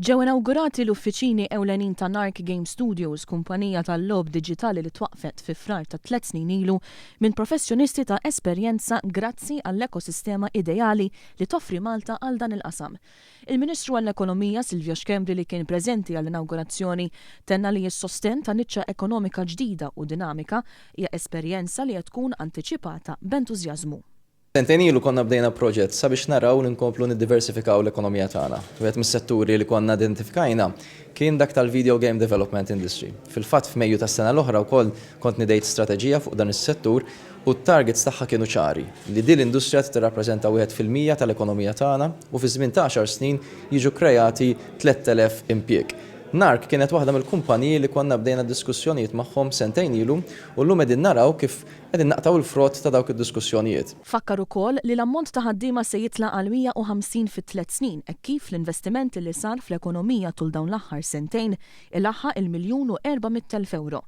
Ġew inawgurati l-uffiċini ewlenin ta' Narc Game Studios, kumpanija tal-logħob diġitali li twaqfet fi frar ta' 3 snin ilu minn professjonisti ta' esperjenza grazzi għall-ekosistema ideali li toffri Malta għal dan il-qasam. Il-Ministru għall-Ekonomija Silvio Xkembri li kien preżenti għall-inawgurazzjoni tenna li s-sosten ta' niċċa ekonomika ġdida u dinamika hija esperjenza li qed tkun antiċipata b'entużjażmu. Sentejn ilu konna bdejna proġett sabiex naraw li nkomplu niddiversifikaw l-ekonomija tagħna. Wieħed mis-setturi li konna identifikajna kien dak tal-video game development industry. Fil-fatt f'Mejju tas-sena l-oħra wkoll kont nidejt strateġija fuq dan is-settur u t-targets tagħha kienu ċari li din l-industrija tirrappreżenta 1% tal-ekonomija tagħna u fi żmien ta' 10 snin jiġu krejati 3000 impjieg. Narc kienet waħda mill-kumpaniji li konna bdejna diskussjonijiet magħhom sentejn ilu u llum qegħdin naraw kif qegħdin naqtaw il-frott ta' dawk id-diskussjonijiet. Fakkar ukoll li l-ammont ta' ħaddiema se jitlaq għal 150 fit-3 snin hekk kif l-investimenti li sar fl-ekonomija tul dawn l-aħħar sentejn ilaħħaq il-1,400,000 euro.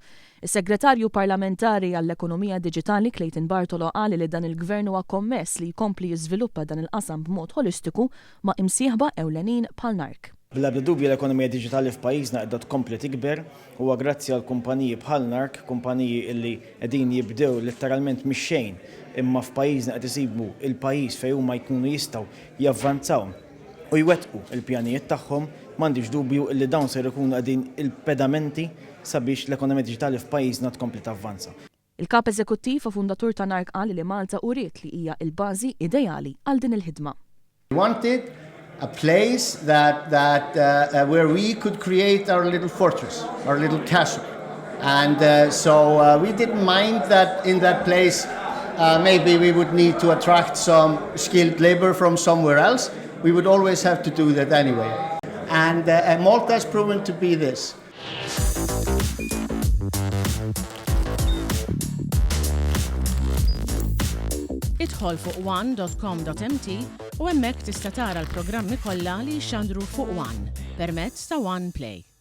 Is-Segretarju Parlamentari għall-Ekonomija Diġitali Clayton Bartolo qal li dan il-Gvern huwa kommess li jkompli jiżviluppa dan il-qasam b'mod holistiku ma' imsieħba ewlenin bħal Narc. Bla dubju l-ekonomija diġitali f'pajjiżna qiegħda tkompli tikber huwa grazzi għal kumpaniji bħal Narc, kumpaniji li qegħdin jibdew letteralment mix-xejn imma f'pajjiżna qed isibu il-pajjiż fejn huma jkunu jistgħu javvanzaw u jwettqu il-pjanijiet tagħhom m'għandix dubju li dawn se jkunu qegħdin il-pedamenti sabiex l-ekonomija diġitali f'pajjiżna tkompli tavvanza. Il-kap eżekuttiv u fundatur ta' Narc qal li Malta uriet li hija l-bażi ideali għal din il-ħidma. A place where we could create our little fortress, our little castle. And so we didn't mind that in that place maybe we would need to attract some skilled labor from somewhere else. We would always have to do that anyway. And Malta has proven to be this. Idħol fuq one.com.mt u hemmhekk tista' tara l-programmi kollha li jxandru fuq One permezz ta' One Play.